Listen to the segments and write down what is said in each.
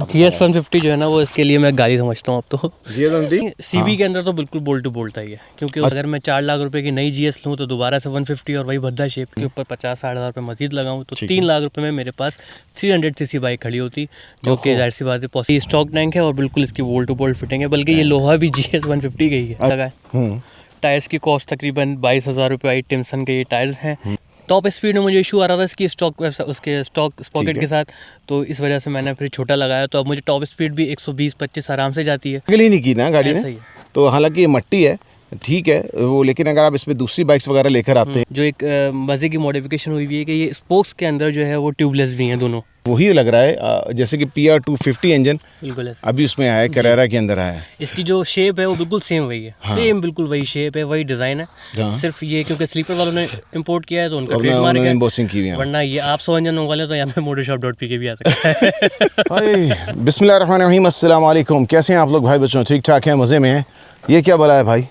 GS150 जो है ना वो इसके लिए मैं गाड़ी समझता हूँ अब तो। GS150 CB के अंदर तो बिल्कुल बोल्ट टू बोल्ट ही है, क्योंकि अगर मैं 4 लाख रुपए की नई GS लूँ तो दोबारा से 150 और वही भद्दा शेप के ऊपर 50-60 हज़ार रुपये मजीद लगाऊँ तो 3 लाख रुपए में मेरे पास 300cc बाइक खड़ी होती, जो कि जाहिर सी बात है पॉसिबल। स्टॉक टैंक है और बिल्कुल इसकी बोल्ट टू बोल्ट फिटिंग है, बल्कि ये लोहा भी GS150 का ही है लगा है। टायर्स की कॉस्ट तकरीबन 22,000 रुपये आई, टिम्सन के ये टायर्स हैं। टॉप स्पीड में मुझे इशू आ रहा था इसकी उसके स्टॉक स्पॉकेट के साथ, तो इस वजह से मैंने फिर छोटा लगाया, तो अब मुझे टॉप स्पीड भी 120-25 आराम से जाती है। ही नहीं की ना गाड़ी ने, सही है। तो हालांकि ये मट्टी है ठीक है वो, लेकिन अगर आप इसमें दूसरी बाइक्स वगैरह लेकर आते हैं, जो एक मज़े की मॉडिफिकेशन हुई हुई है कि ये स्पोक्स के अंदर जो है वो ट्यूबलेस भी हैं दोनों। वही लग रहा है जैसे कि PR250 इंजन बिल्कुल ऐसे अभी उसमें आया है, कैरेरा के अंदर आया है। इसकी जो शेप है वो बिल्कुल सेम वही है। सेम बिल्कुल वही शेप है, वही डिज़ाइन है। सिर्फ ये क्योंकि स्लीपर वालों ने इंपोर्ट किया है तो उनका ट्रेडमार्क है, एम्बोसिंग की हुई है। वरना ये आप 100 इंजन वाले तो यहाँ पे motorshop.pk भी आ सकता है। बिस्मिल्लाहिर्रहमानिर्रहीम, अस्सलाम वालेकुम। कैसे हैं आप लोग भाई बच्चों? ठीक ठाक हैं, मज़े में हैं? ये क्या बला है भाई?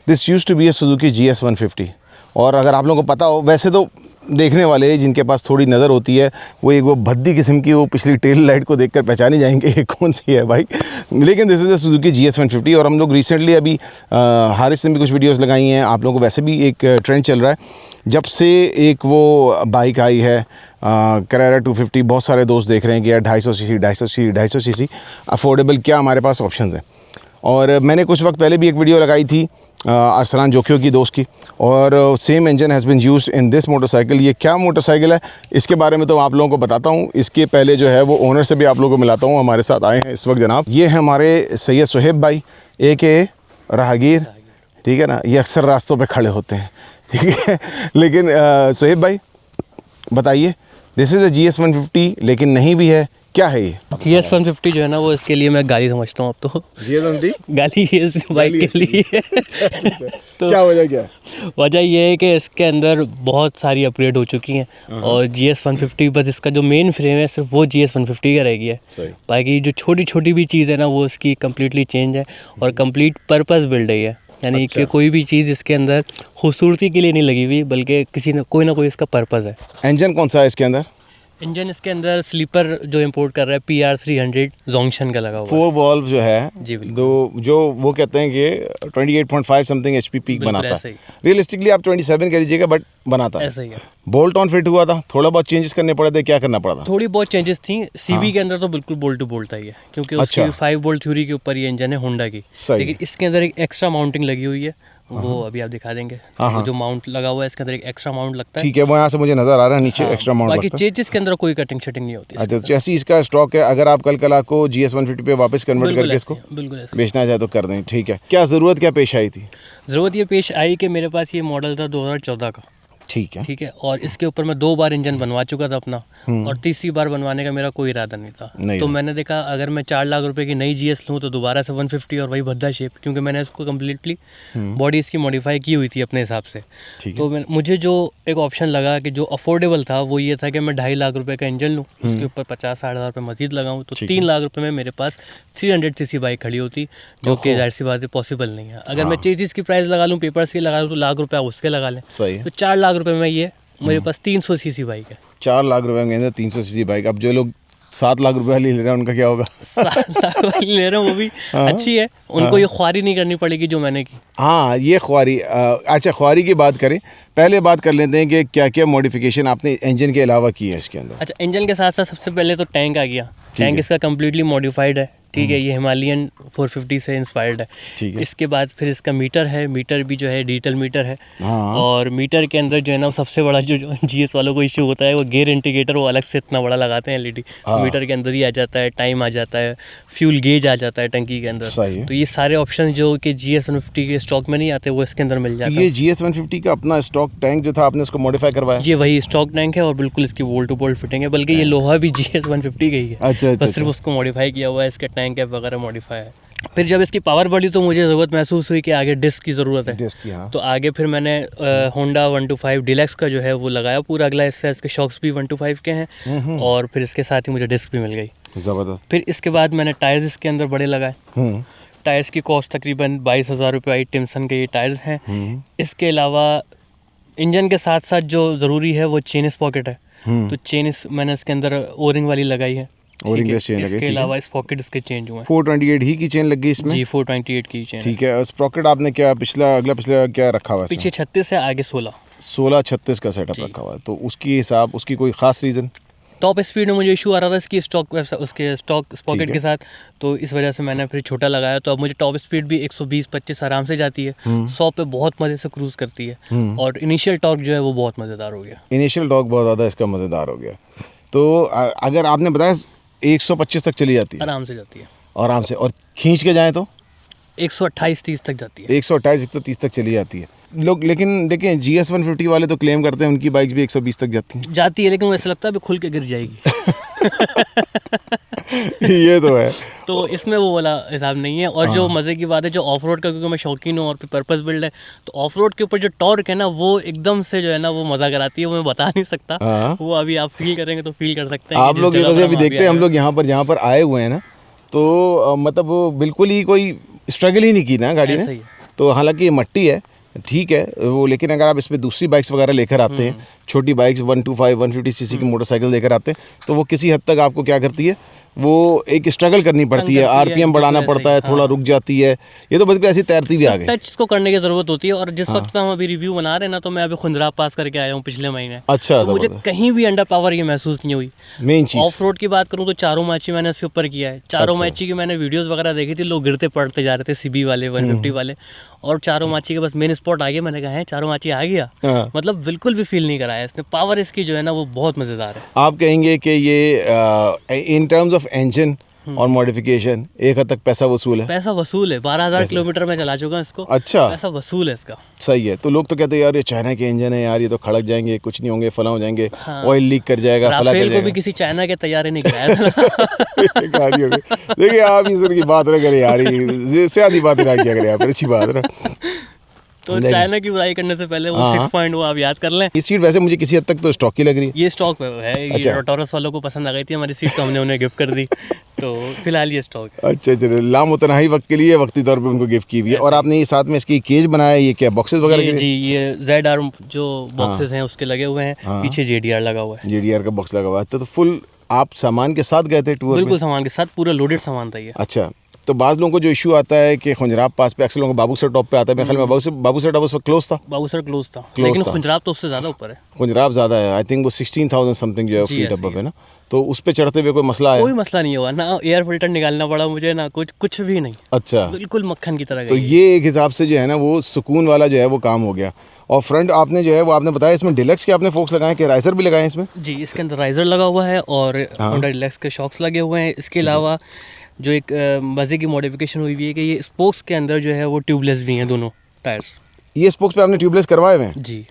This used to be a Suzuki GS150। और अगर आप लोगों को पता हो, वैसे तो देखने वाले जिनके पास थोड़ी नज़र होती है वो एक वो भद्दी किस्म की वो पिछली टेल लाइट को देखकर पहचाने जाएंगे ये कौन सी है भाई, लेकिन this is a Suzuki GS150। और हम लोग रिसेंटली अभी हारिस ने भी कुछ वीडियोस लगाई हैं। आप लोगों को वैसे भी एक ट्रेंड चल रहा है, जब से एक वो बाइक आई है कैरेरा 250, बहुत सारे दोस्त देख रहे हैं कि यार 250cc अफोर्डेबल क्या हमारे पास ऑप्शंस हैं। और मैंने कुछ वक्त पहले भी एक वीडियो लगाई थी अरसलान जोखियो की दोस्त की, और same engine has been used in this motorcycle. ये क्या मोटरसाइकिल है इसके बारे में तो आप लोगों को बताता हूँ। इसके पहले जो है वो ओनर से भी आप लोगों को मिलाता हूँ। हमारे साथ आए हैं इस वक्त जनाब, ये है हमारे सैयद सुहेब भाई AKA राहगीर, ठीक है ना। ये अक्सर रास्तों पर खड़े होते हैं, ठीक है। लेकिन सुहेब भाई बताइए, दिस इज़ अ GS150 लेकिन नहीं भी है, क्या है ये? GS150 जो है ना वो इसके लिए मैं गाड़ी समझता हूँ अब तो। GS150 गाड़ी है इस बाइक के लिए। तो क्या वजह वजह ये है कि इसके अंदर बहुत सारी अपग्रेड हो चुकी हैं और GS150 बस इसका जो मेन फ्रेम है सिर्फ वो GS150 का रह गया है। बाकी जो छोटी छोटी भी चीज़ है ना वो इसकी कम्प्लीटली चेंज है और कम्प्लीट पर्पस बिल्ड है। यानी कि कोई भी चीज़ इसके अंदर खूबसूरती के लिए नहीं लगी हुई, बल्कि किसी ने कोई ना कोई इसका पर्पस है। इंजन कौन सा है इसके अंदर? इंजन इसके अंदर स्लीपर जो इंपोर्ट कर रहा है PR300 जोंक्शन का लगा हुआ है। 4 वॉल्व जो है जी दो, जो वो कहते हैं कि 28.5 समथिंग HP पीक बनाता है। रियलिस्टिकली आप 27 कह लीजिएगा, बट बनाता है। ऐसा ही है। बोल्ट ऑन फिट हुआ था, थोड़ा बहुत चेंजेस करने पड़े थे, क्या करना पड़ा था? थोड़ी बहुत चेंजेस थी। CB के अंदर तो बिल्कुल बोल्ट टू बोल्ट ही है, क्योंकि उसकी 5 वोल्ट थ्योरी के ऊपर ये इंजन है होंडा की। लेकिन इसके अंदर एक एक्स्ट्रा माउंटिंग लगी हुई है, वो अभी आप दिखा देंगे। जो माउंट लगा हुआ है इसके अंदर एक एक्स्ट्रा माउंट लगता है। ठीक है, वो यहाँ से मुझे नजर आ रहा है नीचे एक्स्ट्रा माउंट लगता है। बाकी चेंजेस के अंदर कोई कटिंग शटिंग नहीं होती। अच्छा, चैसी इसका स्टॉक है, अगर आप कल आपको GS150 पे वापस कन्वर्ट करके इसको बिल्कुल बेचना चाहे तो कर दें, ठीक है। क्या ज़रूरत क्या पेश आई थी? ज़रूरत ये पेश आई कि मेरे पास ये मॉडल था 2014 का, ठीक है। और इसके ऊपर मैं 2 बार इंजन बनवा चुका था अपना, और तीसरी बार बनवाने का मेरा कोई इरादा नहीं था। तो मैंने देखा अगर मैं 4 लाख रुपए की नई GS लूँ तो दोबारा से 150 और वही भद्दा शेप, क्योंकि मैंने इसको कम्प्लीटली बॉडी इसकी मॉडिफाई की हुई थी अपने हिसाब से। तो मुझे जो एक ऑप्शन लगा कि जो अफोर्डेबल था वो ये था कि मैं 2.5 लाख रुपये का इंजन लूँ, उसके ऊपर 50-60 हज़ार रुपये मजीद लगाऊँ तो 3 लाख रुपये में मेरे पास 300cc बाइक खड़ी होती, जो कि जाहिर सी बात है पॉसिबल नहीं है। अगर मैं चीज़ की प्राइस लगा लूँ, पेपर्स की लगा लूँ तो लाख रुपये उसके लगा लें, तो 4 लाख रुपये में ये मेरे पास 300cc बाइक है। 4 लाख रुपए में 300cc बाइक। अब जो लोग 7 लाख रुपए ले रहे हैं उनका क्या होगा? 7 लाख वाली ले रहे हैं वो भी अच्छी है, उनको ये ख्वारी नहीं करनी पड़ेगी जो मैंने की। हाँ, ये ख्वारी। अच्छा, ख्वारी की बात करें, पहले बात कर लेते हैं कि क्या क्या मॉडिफिकेशन आपने इंजन के अलावा की है इसके अंदर। अच्छा, इंजन के साथ साथ सबसे पहले तो टैंक आ गया। टैंक इसका कम्प्लीटली मॉडिफाइड है, ठीक है। ये हिमालयन 450 से इंस्पायर्ड है, ठीक है। इसके बाद फिर इसका मीटर है, मीटर भी जो है डिजिटल मीटर है। और मीटर के अंदर जो है ना सबसे बड़ा जो GS वालों को इशू होता है वो गियर इंडिकेटर, वो अलग से इतना बड़ा लगाते हैं LED, मीटर के अंदर ही आ जाता है, टाइम आ जाता है, फ्यूल गेज आ जाता है टंकी के अंदर। तो ये सारे ऑप्शन जो कि GS150 के स्टॉक में नहीं आते वो इसके अंदर मिल जाता है। ये GS150 का अपना स्टॉक टैंक जो था आपने उसको मॉडिफाई करवाया? ये वही स्टॉक टैंक है और बिल्कुल इसकी बोल्ट टू बोल्ट फिटिंग है, बल्कि ये लोहा भी GS150 का ही है। अच्छा, बस सिर्फ उसको मॉडिफाई किया हुआ है, इसका टैंक कैप वगैरह मॉडिफाई है। फिर जब इसकी पावर बढ़ी तो मुझे ज़रूरत महसूस हुई कि आगे डिस्क की ज़रूरत है। तो आगे फिर मैंने होंडा 125 डिलक्स का जो है वो लगाया पूरा अगला हिस्सा। इसके शॉक्स भी 125 के हैं और फिर इसके साथ ही मुझे डिस्क भी मिल गई। ज़बरदस्त। फिर इसके बाद मैंने टायर्स इसके अंदर बड़े लगाए। टायर्स की कॉस्ट तकरीबन 22,000 रुपये आई, टिम्सन के ये टायर्स हैं। इसके अलावा इंजन के साथ साथ जो ज़रूरी है वो चेन स्पॉकेट है, तो चेन मैंने इसके अंदर ओरिंग वाली लगाई है। और इंग्लिश चेन लगे, इसके अलावा स्प्रॉकेट इसके चेंज हुए हैं। 428 ही की चेन लग गई इसमें जी 428 की चेन। ठीक है। स्प्रॉकेट आपने क्या पिछला क्या रखा हुआ है? पीछे 36 है, आगे 16-36 का सेटअप रखा हुआ है। तो उसकी कोई खास रीज़न? टॉप स्पीड में मुझे इशू आ रहा था इसकी उसके स्टॉक स्पॉकेट के साथ, तो इस वजह से मैंने फिर छोटा लगाया। तो अब मुझे टॉप स्पीड भी 120-25 आराम से जाती है, 100 पे बहुत मज़े से क्रूज़ करती है, और इनिशियल टॉर्क जो है वो बहुत मज़ेदार हो गया। इनिशियल टॉर्क बहुत ज़्यादा इसका मज़ेदार हो गया। तो अगर आपने बताया 125 तक चली जाती है आराम से जाती है, आराम से, और खींच के जाएँ तो 128-30 तक जाती है। 128-130 तक चली जाती है लोग। लेकिन देखें GS 150 वाले तो क्लेम करते हैं उनकी बाइक्स भी 120 तक जाती है, लेकिन वो ऐसा लगता है अभी खुल के गिर जाएगी। ये तो है। तो इसमें वो वाला हिसाब नहीं है। और जो मज़े की बात है, जो ऑफ रोड का, क्योंकि मैं शौकीन हूँ और पर्पस बिल्ड है, तो ऑफ रोड के ऊपर जो टॉर्क है ना, वो एकदम से जो है ना वो मज़ा कराती है, वो मैं बता नहीं सकता। वो अभी आप फील करेंगे तो फील कर सकते हैं। आप लोग जैसे अभी देखते हैं, हम लोग जहाँ पर आए हुए हैं ना, तो मतलब वो बिल्कुल ही कोई स्ट्रगल ही नहीं की ना गाड़ी ने। तो हालांकि ये मट्टी है, ठीक है वो, लेकिन अगर आप इसमें दूसरी बाइक्स वगैरह लेकर आते हैं, छोटी बाइक्स 125 150 सीसी की मोटरसाइकिल लेकर आते हैं, तो वो किसी हद तक आपको क्या करती है, वो एक स्ट्रगल करनी पड़ती है, RPM बढ़ाना पड़ता है, थोड़ा रुक जाती है। ये तो बिल्कुल ऐसी तैरती भी आगे टच को करने की ज़रूरत होती है। और जिस वक्त पे हम अभी रिव्यू बना रहे हैं ना, तो मैं अभी खुंजराब पास करके आया हूँ पिछले महीने। अच्छा, तो मुझे कहीं भी अंडर पावर ये महसूस नहीं हुई। मेन चीज़ ऑफ रोड की बात करूँ तो चारों माची मैंने इसके ऊपर किया है। चारों माची की मैंने वीडियोस वगैरह देखी थी, लोग गिरते पड़ते जा रहे थे, CB वाले 150 वाले, और चारों माची के बस मेन स्पॉट आ गया। मैंने कहा है चारों माची आ गया, मतलब बिल्कुल भी फील नहीं कराया इसने। पावर इसकी जो है ना वो बहुत मज़ेदार है। आप कहेंगे कि ये इन टर्म्स ऑफ इंजन और मॉडिफिकेशन एक हद तक पैसा वसूल है? पैसा वसूल है। 12,000 किलोमीटर में चला चुका हूं इसको। अच्छा, पैसा वसूल है इसका। सही है। तो लोग तो कहते हैं यार ये चाइना के इंजन है यार, ये तो खड़क जाएंगे, कुछ नहीं होंगे, फला हो जाएंगे, ऑयल लीक कर जाएगा, फला कर जाएगा। को भी किसी चाइना के तैयारी नहीं कराया था। देखिए आप इस तरह की बात ना करें यार, शादी बात ना किया करें आप, अच्छी बात है ना। तो चाइना की बुराई करने से पहले वो 6 पॉइंट वो आप याद कर लें। ये सीट वैसे मुझे किसी हद तक तो स्टॉक की लग रही है। ये स्टॉक पे है। अच्छा। ये टॉरस वालों को पसंद आ गई थी हमारी सीट, तो हमने उन्हें गिफ्ट कर दी। तो फिलहाल ये स्टॉक है। अच्छा, लामुतनाही वक्त के लिए वक्ती तौर पे उनको गिफ्ट की हुई है। और आपने ये साथ में इसकी केज बनाया, ये क्या बॉक्सेस वगैरह के? जी, ये ZR जो बॉक्सेस हैं उसके लगे हुए हैं, पीछे JDR लगा हुआ है। JDR का बॉक्स लगा हुआ है। तो फुल आप सामान के साथ गए थे टूर? बिल्कुल सामान के साथ, पूरा लोडेड सामान था ये। अच्छा, तो बाज़ लोगों को जो इशू आता है कि खुंजराब पास पे अक्सर लोगों को बाबूसर टॉप पे आता है, मेरे ख्याल में बाबूसर टॉप उस वक्त क्लोज था। बाबूसर क्लोज था, लेकिन खुंजराब तो उससे ज़्यादा ऊपर है। खुंजराब ज़्यादा है, आई थिंक वो 16,000 समथिंग जो है फीट अबव है ना। तो उस पे चढ़ते हुए कोई मसला है? कोई मसला नहीं हुआ, ना एयर फिल्टर निकालना पड़ा मुझे, ना कुछ भी नहीं। अच्छा, बिल्कुल मक्खन की तरह। तो ये एक हिसाब से जो है ना वो सुकून वाला जो है वो काम हो गया। और फ्रंट आपने जो है वो आपने बताया इसमें डिलक्स के आपने फोक्स लगाए कि राइजर भी लगाए इसमें? जी, इसके अंदर राइजर लगा हुआ है और होंडा डिलक्स के शॉक्स लगे हुए हैं। इसके अलावा जो एक मज़े की मॉडिफिकेशन हुई हुई है कि ये स्पोक्स के अंदर जो है वो ट्यूबलेस भी हैं दोनों टायर्स। ये स्पोक्स पे आपने ट्यूबलेस करवाए हुए हैं? जी।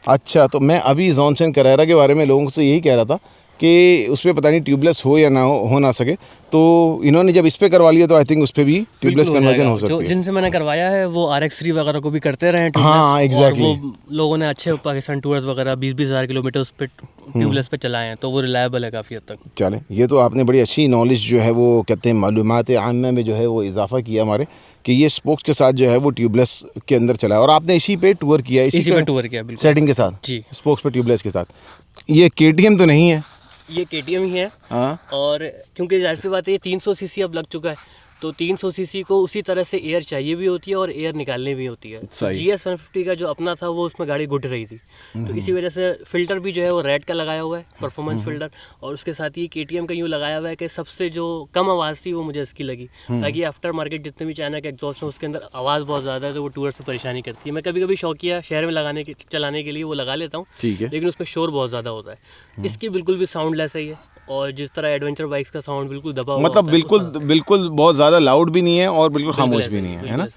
अच्छा, तो मैं अभी जॉनसन कैरेरा के बारे में लोगों से यही कह रहा था कि उस पर पता नहीं ट्यूबलेस हो या ना हो ना सके, तो इन्होंने जब इस पे करवा लिया तो आई थिंक उस पर भी ट्यूबलेस कन्वर्जन हो सकती है। जिनसे मैंने करवाया है वो RX3 वगैरह को भी करते रहे हैं ट्यूबलेस। हाँ, एग्जैक्टली। वो लोगों ने अच्छे पाकिस्तान टूर्स वगैरह 20-20 हज़ार किलोमीटर उस पर ट्यूबलेस पे चलाए हैं, तो वो रिलायबल है काफ़ी हद तक। चलें, ये तो आपने बड़ी अच्छी नॉलेज जो है वो कहते हैं मालूमात आम में जो है वो इजाफा किया हमारे, कि ये स्पोक्स के साथ जो है वो ट्यूबलेस के अंदर चला है। और आपने इसी पे टूर किया? इसी पे टूर किया, बिल्कुल सेटिंग के साथ जी, स्पोक्स पे ट्यूबलेस के साथ। ये KTM तो नहीं है? ये KTM ही है। हाँ। और क्योंकि जाहिर सी बात है ये 300 सीसी अब लग चुका है, तो 300 सीसी को उसी तरह से एयर चाहिए भी होती है और एयर निकालनी भी होती है। GS 150 का जो अपना था वो उसमें गाड़ी घुट रही थी, तो इसी वजह से फ़िल्टर भी जो है वो रेड का लगाया हुआ है, परफॉर्मेंस फ़िल्टर। और उसके साथ ही KTM का यूँ लगाया हुआ है कि सबसे जो कम आवाज़ थी वो मुझे इसकी लगी। बाकी आफ्टर मार्केट जितने भी चाइना के एग्जॉस्ट हैं उसके अंदर आवाज़ बहुत ज़्यादा है, तो वो टूअर्स से परेशानी करती है। मैं कभी कभी शौकिया शहर में चलाने के लिए वो लगा लेता हूँ, लेकिन उसमें शोर बहुत ज़्यादा होता है। इसकी बिल्कुल भी साउंड लेस है ये, और जिस तरह एडवेंचर बाइक्स का साउंड बिल्कुल दबा हुआ मतलब बिल्कुल बहुत ज़्यादा लाउड भी नहीं है और बिल्कुल खामोश भी नहीं है ना।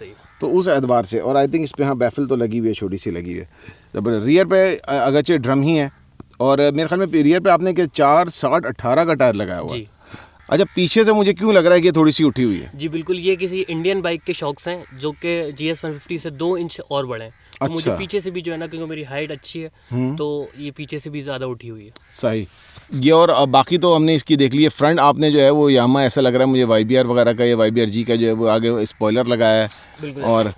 तो उस एतबार से, और आई थिंक इस पे हाँ बैफल तो लगी हुई है, छोटी सी लगी हुई है। रियर पे अगरचे ड्रम ही है, और मेरे ख्याल में रियर पे आपने 4/60-18 का टायर लगाया हुआ है। अच्छा, पीछे से मुझे क्यों लग रहा है कि थोड़ी सी उठी हुई है? जी बिल्कुल, ये किसी इंडियन बाइक के शॉक्स हैं जो कि GS 150 से 2 इंच और बड़े हैं। तो अच्छा। मुझे पीछे से भी जो है ना, क्योंकि मेरी हाइट अच्छी है, तो ये पीछे से भी ज़्यादा उठी हुई है। सही। ये और बाकी तो हमने इसकी देख ली है। फ्रंट आपने जो है वो यामा ऐसा लग रहा है मुझे YBR वगैरह का, या YBR G का जो है वो आगे स्पॉइलर लगाया है, और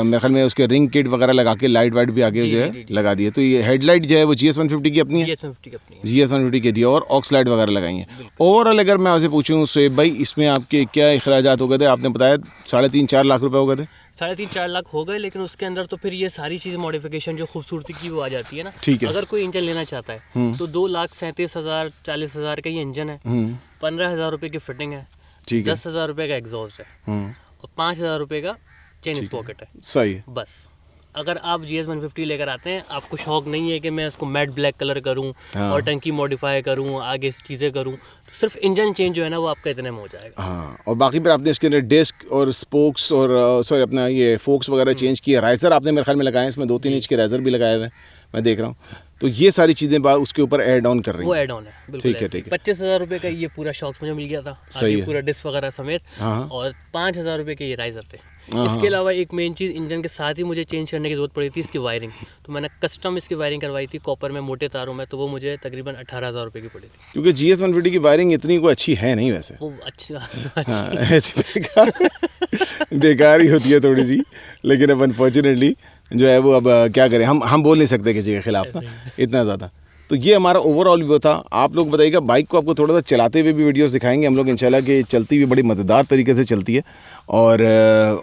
मेरे ख्याल में उसके रिंग किट वगैरह लगा के लाइट वाइट भी आगे जो है लगा दी है। तो ये हेडलाइट जो है वो GS150 की अपनी है, GS150 की दी, और ऑक्स लाइट वगैरह लगाई हैं। ओवरऑल अगर मैं आपसे पूछूँ शोएब भाई, इसमें आपके क्या अखराजात हो गए थे? आपने बताया 3.5-4 लाख रुपए हो गए थे। 3.5-4 लाख हो गए, लेकिन उसके अंदर तो फिर ये सारी चीज़ मॉडिफिकेशन जो खूबसूरती की वो आ जाती है ना। ठीक है। अगर कोई इंजन लेना चाहता है तो 2,37,000 40,000 का ये इंजन है, 15,000 रुपये की फिटिंग है, 10,000 रुपये का एग्जॉस्ट है, और 5,000 रुपये का चेन स्पॉकेट है। सही है। बस अगर आप GS150 लेकर आते हैं, आपको शौक नहीं है कि मैं उसको मैट ब्लैक कलर करूं और टंकी मॉडिफाई करूं, आगे चीज़ें करूं, तो सिर्फ इंजन चेंज जो है ना वो आपका इतने में हो जाएगा। हाँ, और बाकी फिर आपने इसके अंदर डिस्क और स्पोक्स और सॉरी अपना ये फोक्स वगैरह चेंज किया। राइजर आपने मेरे ख्याल में लगाए हैं, इसमें 2-3 इंच के राइजर भी लगाए हुए हैं, मैं देख रहा हूँ। तो ये सारी चीज़ें उसके ऊपर ऐड ऑन कर रही हैं। वो ऐड ऑन है, बिल्कुल। ठीक है, ठीक है। 25,000 रुपये का ये पूरा शॉक्स मुझे मिल गया था, सही है, पूरा डिस्क वगैरह समेत, और 5,000 रुपये के ये राइजर थे। इसके अलावा एक मेन चीज़ इंजन के साथ ही मुझे चेंज करने की जरूरत पड़ी थी, इसकी वायरिंग। तो मैंने कस्टम इसकी वायरिंग करवाई थी कॉपर में मोटे तारों में, तो वो मुझे तकरीबन 18,000 रुपये की पड़ी थी। क्योंकि GS150 की वायरिंग इतनी कोई अच्छी है नहीं वैसे, वो अच्छा बेकार ही होती है थोड़ी सी, लेकिन अब अनफॉर्चुनेटली जो है वो अब क्या करें, हम बोल नहीं सकते किसी के खिलाफ ना इतना ज़्यादा। तो ये हमारा ओवरऑल व्यू था। आप लोग बताइएगा, बाइक को आपको थोड़ा सा चलाते हुए भी वीडियोस दिखाएंगे हम लोग इंशाल्लाह, कि चलती हुई बड़ी मज़ेदार तरीके से चलती है, और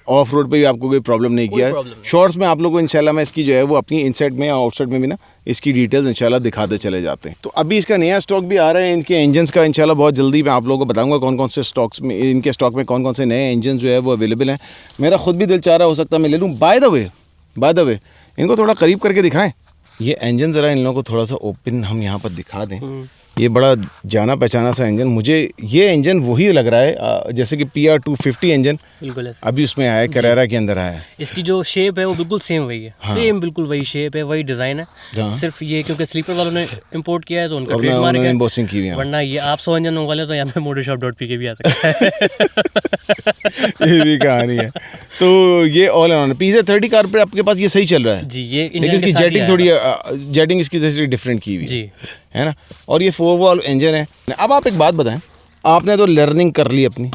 ऑफ रोड पे भी आपको कोई प्रॉब्लम नहीं किया है। शॉर्ट्स में आप लोगों को इंशाल्लाह मैं इसकी जो है वो अपनी इनसाइड में या आउटसाइड में भी ना इसकी डिटेल्स इंशाल्लाह दिखाते चले जाते हैं। तो अभी इसका नया स्टॉक भी आ रहा है इनके इंजन्स का, इंशाल्लाह बहुत जल्दी मैं आप लोगों को बताऊँगा कौन कौन से स्टॉक्स में, इनके स्टॉक में कौन कौन से नए इंजन जो है वो अवेलेबल हैं। मेरा खुद भी दिल चाह रहा, हो सकता है मैं ले लूँ। बाय द वे इनको थोड़ा करीब करके दिखाएं ये इंजन, ज़रा इन लोगों को थोड़ा सा ओपन हम यहाँ पर दिखा दें। ये बड़ा जाना पहचाना सा इंजन, मुझे ये इंजन वही लग रहा है जैसे कि PR250 इंजन बिल्कुल अभी उसमें आया है, कैरेरा के अंदर आया है। इसकी जो शेप है वो बिल्कुल सेम वही है। सेम बिल्कुल वही शेप है, वही डिज़ाइन है। सिर्फ ये क्योंकि स्लीपर वालों ने इंपोर्ट किया है तो उनका ट्रेडमार्क है, एम्बोसिंग की हुई है। वरना ये आप 100 इंजन मंगवा ले तो यहाँ पे motorshop.pk भी आ सकता है। ये भी कहानी है। तो ये ऑल ऑन पीछे 30 कार पे आपके पास ये सही चल रहा है जी। ये लेकिन इसकी जेटिंग थोड़ी जेटिंग इसकी जैसे डिफरेंट की हुई जी है ना, और ये 4 वॉल्व इंजन है। अब आप एक बात बताएं, आपने तो लर्निंग कर ली अपनी,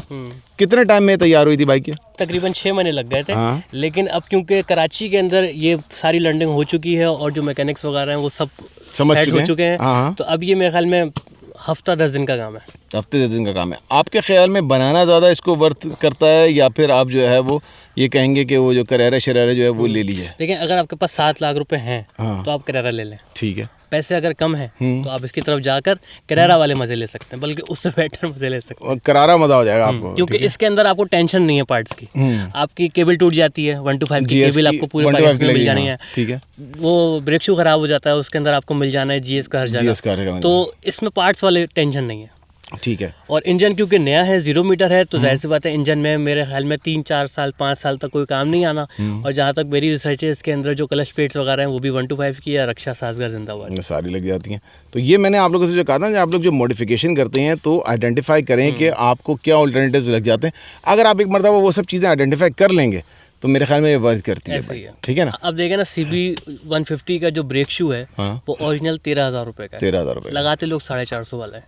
कितने टाइम में तैयार हुई थी बाइक? तकरीबन 6 महीने लग गए थे। लेकिन अब क्योंकि कराची के अंदर ये सारी लर्निंग हो चुकी है और जो मैकेनिक्स वगैरह हैं वो सब सेट हो चुके हैं, तो अब ये मेरे ख्याल में हफ्ता 10 दिन का काम है। हफ्ते 10 दिन का काम है। आपके ख्याल में बनाना ज़्यादा इसको वर्थ करता है, या फिर आप जो है वो ये कहेंगे कि वो जो कैरेरा शरारा जो है वो ले लीजिए? लेकिन अगर आपके पास 7 लाख रुपए हैं तो आप कैरेरा ले लें। ठीक है। पैसे अगर कम है तो आप इसकी तरफ जाकर कैरेरा वाले मजे ले सकते हैं, बल्कि उससे बेटर मजे ले सकते हैं। करारा मजा हो जाएगा आपको, क्योंकि इसके अंदर आपको टेंशन नहीं है पार्ट्स की। आपकी केबल टूट जाती है 125 की केबल आपको पूरे पाइप में मिल जानी है। ठीक है। वो ब्रेक शू खराब हो जाता है, उसके अंदर आपको मिल जाना है GS का हर जगह, तो इसमें पार्ट्स वाले टेंशन नहीं है। ठीक है। और इंजन क्योंकि नया है, 0 मीटर है, तो जाहिर सी बात है इंजन में मेरे ख्याल में 3-4 साल 5 साल तक कोई काम नहीं आना। और जहाँ तक मेरी रिसर्च है, इसके अंदर जो क्लच प्लेट्स वगैरह हैं वो भी 125 की है, रक्षा साजगार जिंदाबाद सारी लग जाती हैं। तो ये मैंने आप लोगों से जो कहा था, आप लोग जो मॉडिफिकेशन करते हैं तो आइडेंटिफाई करें कि आपको क्या ऑल्टरनेटिव्स लग जाते हैं। अगर आप एक मरतबा वो सब चीज़ें आइडेंटिफाई कर लेंगे तो मेरे ख्याल में ये वर्क करती है। ठीक है ना। अब देखें ना, CB150 का जो ब्रेक शू है वो ओरिजिनल 13,000 रुपये का है। 13,000 रुपये लगाते लोग 450 वाला है,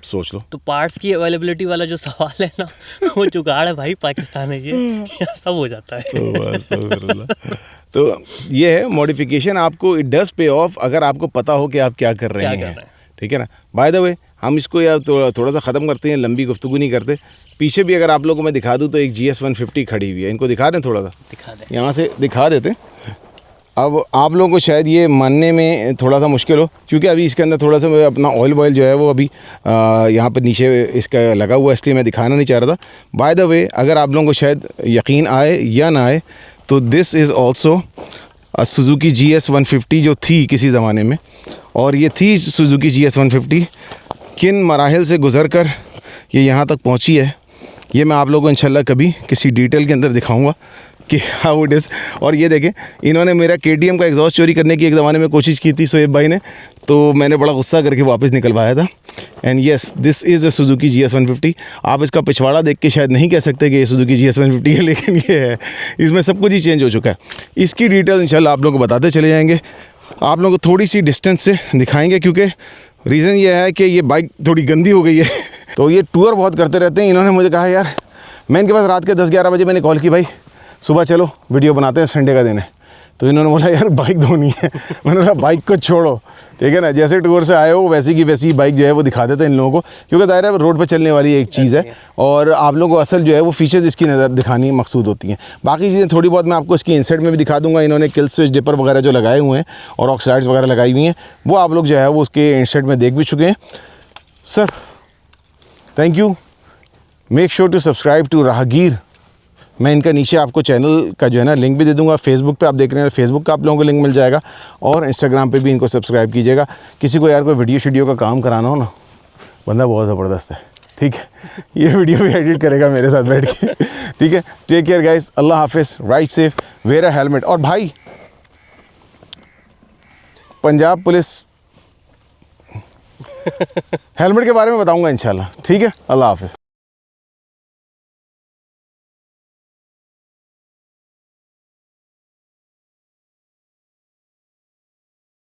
सोच लो। तो पार्ट्स की अवेलेबिलिटी वाला जो सवाल है ना, वो जुगाड़ है भाई, पाकिस्तान है ये सब हो जाता है। तो ये है मॉडिफिकेशन, आपको इट डज पे ऑफ अगर आपको पता हो कि आप क्या कर रहे हैं। ठीक है ना। बाय द वे हम इसको यार थोड़ा सा ख़त्म करते हैं, लंबी गुफ्तगू नहीं करते। पीछे भी अगर आप लोगों को मैं दिखा दूँ तो एक GS150 खड़ी हुई है, इनको दिखा दें, थोड़ा सा दिखा दें, यहाँ से दिखा देते। अब आप लोगों को शायद ये मानने में थोड़ा सा मुश्किल हो, क्योंकि अभी इसके अंदर थोड़ा सा अपना ऑयल जो है वो अभी यहाँ पर नीचे इसका लगा हुआ है, इसलिए मैं दिखाना नहीं चाह रहा था। बाय द वे अगर आप लोगों को शायद यकीन आए या ना आए, तो this is also Suzuki GS150 जो थी किसी ज़माने में, और ये थी सुजुकी GS150 किन मराहिल से गुज़र कर ये यहाँ तक पहुँची है, ये मैं आप लोगों को इंशाल्लाह कभी किसी डिटेल के अंदर दिखाऊंगा कि हाउ इट इज़। और ये देखें, इन्होंने मेरा KTM का एग्जॉस्ट चोरी करने की एक ज़माने में कोशिश की थी शोएब भाई ने, तो मैंने बड़ा गुस्सा करके वापस निकलवाया था। And yes, this is a Suzuki GS150। आप इसका पिछवाड़ा देख के शायद नहीं कह सकते कि ये सुजुकी GS150 है, लेकिन ये है, इसमें सब कुछ ही चेंज हो चुका है। इसकी डिटेल इंशाल्लाह आप लोगों को बताते चले जाएंगे, आप लोगों को थोड़ी सी डिस्टेंस से दिखाएंगे, क्योंकि रीज़न ये है कि ये बाइक थोड़ी गंदी हो गई है तो ये टूर बहुत करते रहते हैं। इन्होंने मुझे कहा यार, मैं इनके पास रात के 10-11 बजे मैंने कॉल की, भाई सुबह चलो वीडियो बनाते हैं, संडे का दिन है। तो इन्होंने बोला यार बाइक धोनी है। मैंने बोला बाइक को छोड़ो, ठीक है ना, जैसे टूर से आए हो वैसी की वैसी बाइक जो है वो दिखा देते हैं इन लोगों को, क्योंकि दायरा है रोड पे चलने वाली एक चीज़ है और आप लोगों को असल जो है वो फीचर्स इसकी नज़र दिखानी मकसूद होती हैं। बाकी चीज़ें थोड़ी बहुत मैं आपको इसकी इंसेट में भी दिखा दूंगा। इन्होंने किल स्विच डिपर वगैरह जो लगाए हुए हैं और ऑक्साइड्स वगैरह लगाई हुई हैं, वो आप लोग जो है वो उसके इंसेट में देख भी चुके हैं। Sir thank you, make sure to subscribe to Rahgir. मैं इनका नीचे आपको चैनल का जो है ना लिंक भी दे दूंगा। फेसबुक पे आप देख रहे हैं, फेसबुक का आप लोगों को लिंक मिल जाएगा और इंस्टाग्राम पे भी इनको सब्सक्राइब कीजिएगा। किसी को यार कोई वीडियो का काम कराना हो ना, बंदा बहुत ज़बरदस्त है, ठीक है। ये वीडियो भी एडिट करेगा मेरे साथ बैठ के, ठीक है। टेक केयर गाइस, अल्लाह हाफिज़, ride safe, wear a helmet. और भाई पंजाब पुलिस हेलमेट के बारे में बताऊँगा इंशाल्लाह, ठीक है। अल्लाह हाफिज़।